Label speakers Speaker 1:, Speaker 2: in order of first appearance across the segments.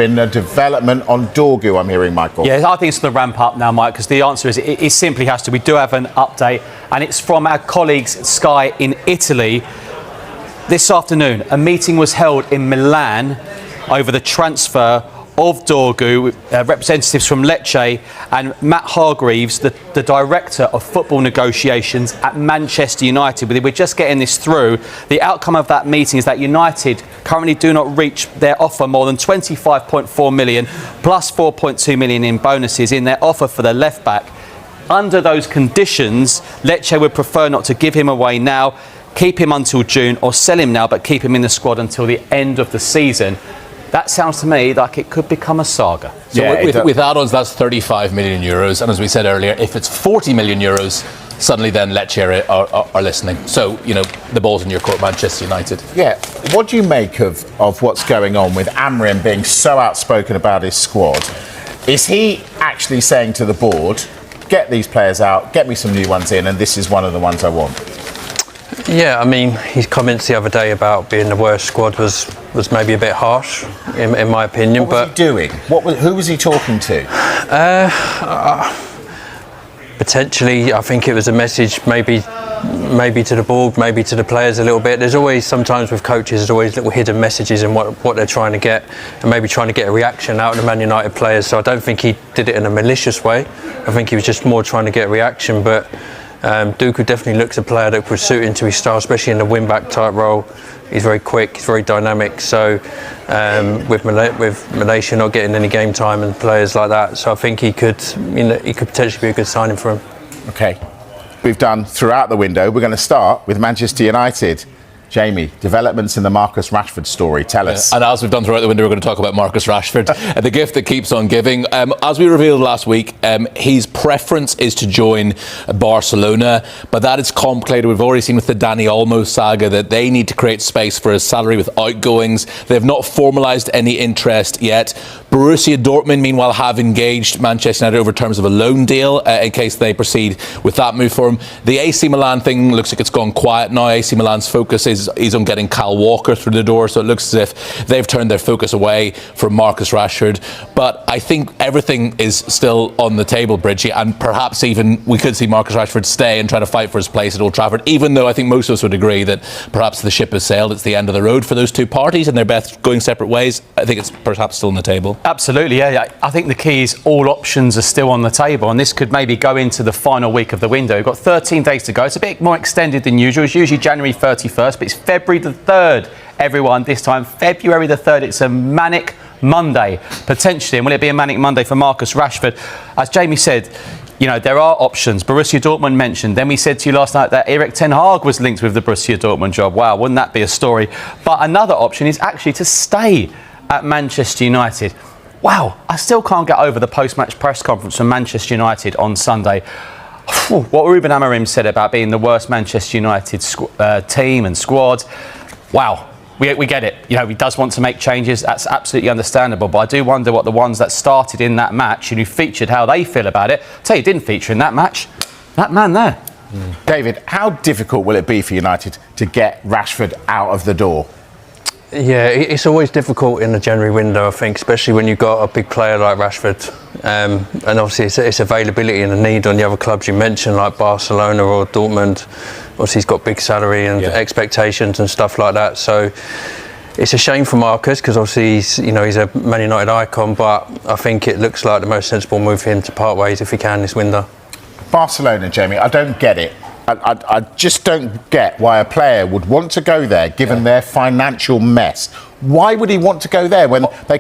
Speaker 1: been a development on Dorgu, I'm hearing, Michael.
Speaker 2: Yeah, I think it's the ramp up now, Mike, because the answer is it simply has to. We do have an update, and it's from our colleagues at Sky in Italy. This afternoon, a meeting was held in Milan over the transfer of Dorgu, representatives from Lecce and Matt Hargreaves, the director of football negotiations at Manchester United. We're just getting this through. The outcome of that meeting is that United currently do not reach their offer more than 25.4 million plus 4.2 million in bonuses in their offer for the left back. Under those conditions, Lecce would prefer not to give him away now, keep him until June, or sell him now but keep him in the squad until the end of the season. That sounds to me like it could become a saga.
Speaker 3: So yeah, with add-ons, that's 35 million euros. And as we said earlier, if it's 40 million euros, suddenly then Lecce are listening. So, you know, the ball's in your court, Manchester United.
Speaker 1: Yeah. What do you make of what's going on with Amorim being so outspoken about his squad? Is he actually saying to the board, get these players out, get me some new ones in, and this is one of the ones I want?
Speaker 4: Yeah, I mean, his comments the other day about being the worst squad was maybe a bit harsh, in my opinion.
Speaker 1: What was he doing? Who was he talking to?
Speaker 4: Potentially, I think it was a message maybe to the board, maybe to the players a little bit. There's always, sometimes with coaches, there's always little hidden messages in what they're trying to get, and maybe trying to get a reaction out of the Man United players. So I don't think he did it in a malicious way. I think he was just more trying to get a reaction. But Dorgu definitely looks a player that would suit into his style, especially in the wing-back type role. He's very quick, he's very dynamic. So with Malaysia not getting any game time and players like that, so I think he could potentially be a good signing for him.
Speaker 1: Okay, we've done throughout the window. We're going to start with Manchester United. Jamie, developments in the Marcus Rashford story. Tell us.
Speaker 3: And as we've done throughout the window, we're going to talk about Marcus Rashford, the gift that keeps on giving. As we revealed last week, his preference is to join Barcelona, but that is complicated. We've already seen with the Dani Olmo saga that they need to create space for his salary with outgoings. They have not formalised any interest yet. Borussia Dortmund, meanwhile, have engaged Manchester United over terms of a loan deal in case they proceed with that move for him. The AC Milan thing looks like it's gone quiet now. AC Milan's focus is on getting Kyle Walker through the door, so it looks as if they've turned their focus away from Marcus Rashford. But I think everything is still on the table, Bridgie, and perhaps even we could see Marcus Rashford stay and try to fight for his place at Old Trafford, even though I think most of us would agree that perhaps the ship has sailed. It's the end of the road for those two parties and they're both going separate ways. I think it's perhaps still on the table.
Speaker 2: Absolutely, yeah. I think the key is all options are still on the table, and this could maybe go into the final week of the window. We've got 13 days to go. It's a bit more extended than usual. It's usually January 31st, but it's February the 3rd, everyone. This time, February the 3rd. It's a manic Monday, potentially. And will it be a manic Monday for Marcus Rashford? As Jamie said, you know, there are options. Borussia Dortmund mentioned. Then we said to you last night that Erik ten Hag was linked with the Borussia Dortmund job. Wow, wouldn't that be a story? But another option is actually to stay at Manchester United. Wow, I still can't get over the post-match press conference from Manchester United on Sunday. What Ruben Amorim said about being the worst Manchester United team and squad. Wow, we get it. You know, he does want to make changes. That's absolutely understandable. But I do wonder what the ones that started in that match and who featured, how they feel about it. I'll tell you, didn't feature in that match. That man there.
Speaker 1: David, how difficult will it be for United to get Rashford out of the door?
Speaker 4: Yeah, it's always difficult in the January window, I think, especially when you've got a big player like Rashford. And obviously it's availability and the need on the other clubs you mentioned, like Barcelona or Dortmund. Obviously he's got big salary and expectations and stuff like that. So it's a shame for Marcus, because obviously he's a Man United icon, but I think it looks like the most sensible move for him to part ways if he can this window.
Speaker 1: Barcelona, Jamie, I don't get it. I just don't get why a player would want to go there given their financial mess. Why would he want to go there when they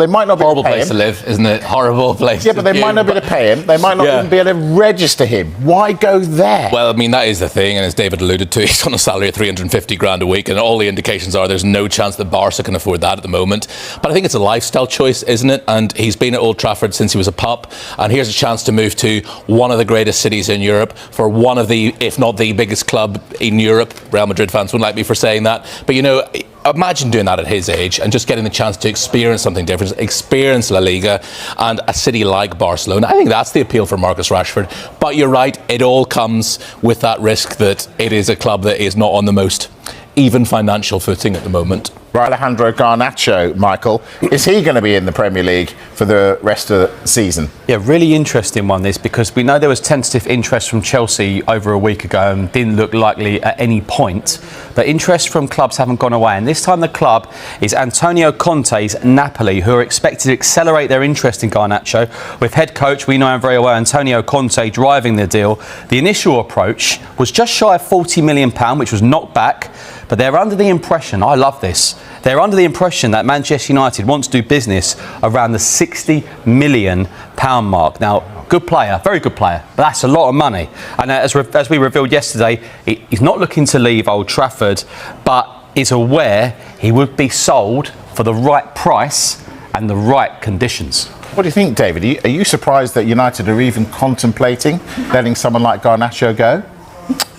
Speaker 1: might not be able to pay him?
Speaker 3: Horrible place to live, isn't it? Horrible place.
Speaker 1: Yeah, but they might not be able to pay him. They might not even be able to register him. Why go there?
Speaker 3: Well, I mean, that is the thing, and as David alluded to, he's on a salary of 350 grand a week, and all the indications are there's no chance that Barca can afford that at the moment. But I think it's a lifestyle choice, isn't it? And he's been at Old Trafford since he was a pup, and here's a chance to move to one of the greatest cities in Europe for one of the, if not the biggest club in Europe. Real Madrid fans wouldn't like me for saying that, but you know, imagine doing that at his age and just getting the chance to experience something different, experience La Liga and a city like Barcelona. I think that's the appeal for Marcus Rashford. But you're right, it all comes with that risk that it is a club that is not on the most even financial footing at the moment.
Speaker 1: Right, Alejandro Garnacho, Michael, is he going to be in the Premier League for the rest of the season?
Speaker 2: Yeah, really interesting one, this, because we know there was tentative interest from Chelsea over a week ago and didn't look likely at any point. But interest from clubs haven't gone away. And this time the club is Antonio Conte's Napoli, who are expected to accelerate their interest in Garnacho. With head coach, we know him very well, Antonio Conte, driving the deal. The initial approach was just shy of £40 million, which was knocked back. But they're under the impression, I love this, they're under the impression that Manchester United wants to do business around the £60 million mark. Now, good player, very good player, but that's a lot of money. And as we revealed yesterday, he's not looking to leave Old Trafford, but is aware he would be sold for the right price and the right conditions.
Speaker 1: What do you think, David? Are you surprised that United are even contemplating letting someone like Garnacho go?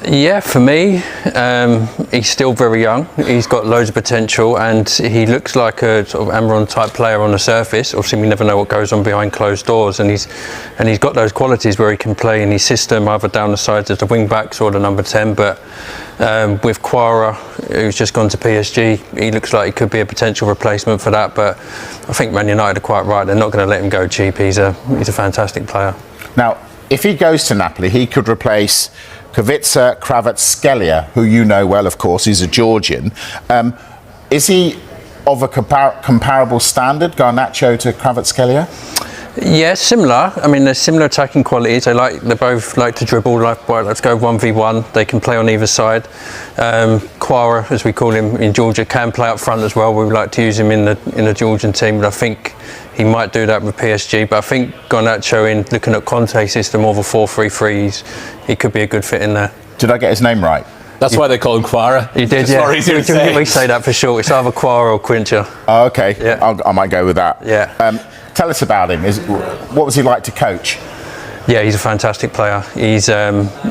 Speaker 4: Yeah, for me, he's still very young. He's got loads of potential, and he looks like a sort of Almiron type player on the surface. Obviously, we never know what goes on behind closed doors, and he's got those qualities where he can play in his system, either down the sides as the wing backs or the number 10. But with Quara, who's just gone to PSG, he looks like he could be a potential replacement for that. But I think Man United are quite right. They're not going to let him go cheap. He's a fantastic player.
Speaker 1: Now, if he goes to Napoli, he could replace Kubica Kvaratskhelia, who you know well, of course, he's a Georgian. Is he of a comparable standard, Garnacho to Kvaratskhelia?
Speaker 4: Yeah, similar. I mean, there's similar attacking qualities. They both like to dribble. Let's go 1v1. They can play on either side. Quara, as we call him in Georgia, can play up front as well. We would like to use him in the Georgian team, but I think he might do that with PSG. But I think Garnacho, in looking at Conte's system, more of a 4-3-3, he could be a good fit in there.
Speaker 1: Did I get his name right?
Speaker 3: That's why they call him Quara.
Speaker 4: You did, yeah. We say that for short. It's either Quara or Quincha.
Speaker 1: Oh, okay.
Speaker 4: Yeah.
Speaker 1: I might go with that.
Speaker 4: Yeah.
Speaker 1: Tell us about him. What was he like to coach?
Speaker 4: Yeah, he's a fantastic player. He's obvious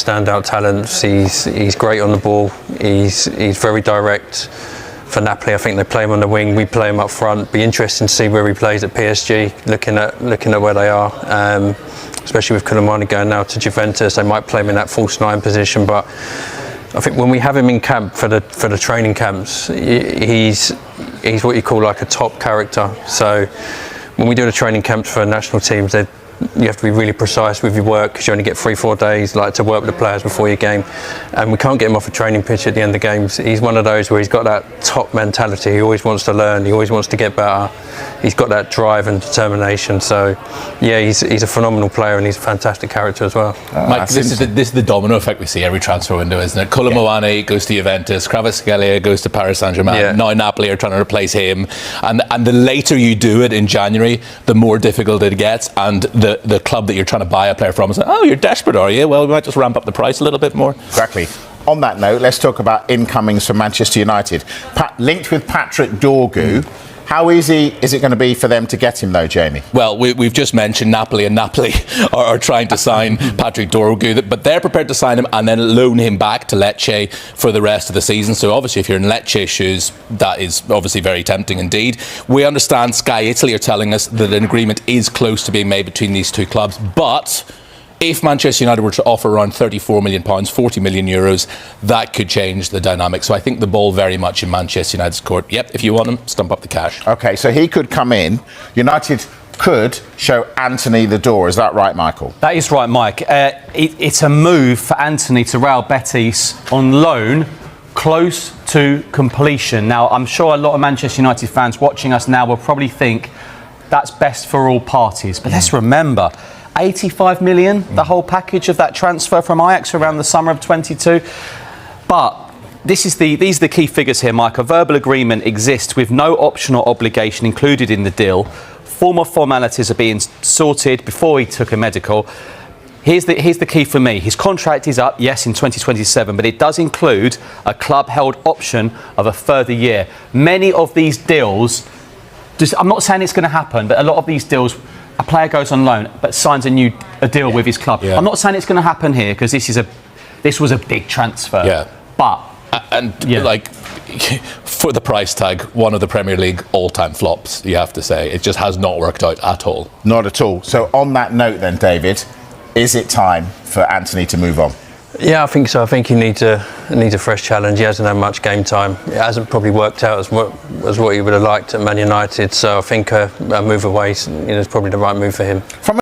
Speaker 4: standout talent. He's great on the ball. He's very direct. For Napoli, I think they play him on the wing. We play him up front. Be interesting to see where he plays at PSG. Looking at where they are, especially with Koulibaly going now to Juventus, they might play him in that false 9 position. But I think when we have him in camp for the training camps, he's what you call like a top character. So when we do the training camps for national teams, you have to be really precise with your work, because you only get 3-4 days to work with the players before your game, and we can't get him off a training pitch at the end of games. He's one of those where he's got that top mentality. He always wants to learn. He always wants to get better. He's got that drive and determination. So yeah, he's a phenomenal player, and he's a fantastic character as well.
Speaker 3: Mike, this is the domino effect we see every transfer window, isn't it? Koulibaly goes to Juventus, Kvaratskhelia goes to Paris Saint-Germain.
Speaker 4: Yeah.
Speaker 3: Now Napoli are trying to replace him, and the later you do it in January, the more difficult it gets, and the club that you're trying to buy a player from is like, oh, you're desperate, are you? Well, we might just ramp up the price a little bit more.
Speaker 1: Exactly. On that note, let's talk about incomings for Manchester United. Linked with Patrick Dorgu. How easy is it going to be for them to get him, though, Jamie?
Speaker 3: Well, we've just mentioned Napoli, and Napoli are trying to sign Patrick Dorgu, but they're prepared to sign him and then loan him back to Lecce for the rest of the season. So obviously, if you're in Lecce's shoes, that is obviously very tempting indeed. We understand Sky Italy are telling us that an agreement is close to being made between these two clubs, but if Manchester United were to offer around £34 million, €40 million, that could change the dynamic. So I think the ball very much in Manchester United's court. Yep, if you want him, stump up the cash.
Speaker 1: OK, so he could come in. United could show Anthony the door. Is that right, Michael?
Speaker 2: That is right, Mike. It's a move for Anthony to Real Betis on loan, close to completion. Now, I'm sure a lot of Manchester United fans watching us now will probably think that's best for all parties. But let's remember, 85 million, the whole package of that transfer from Ajax around the summer of 22. But these are the key figures here, Mike. A verbal agreement exists with no option or obligation included in the deal. Formal formalities are being sorted before he took a medical. Here's the key for me. His contract is up, yes, in 2027, but it does include a club-held option of a further year. Many of these deals, I'm not saying it's going to happen, but a lot of these deals, a player goes on loan but signs a deal with his club. Yeah. I'm not saying it's going to happen here, because this was a big transfer.
Speaker 3: Yeah.
Speaker 2: But
Speaker 3: like, for the price tag, one of the Premier League all-time flops, you have to say. It just has not worked out at all.
Speaker 1: Not at all. So on that note then, David, is it time for Anthony to move on?
Speaker 4: Yeah, I think so. I think he needs a fresh challenge. He hasn't had much game time. It hasn't probably worked out as what he would have liked at Man United. So I think a move away is probably the right move for him.
Speaker 1: From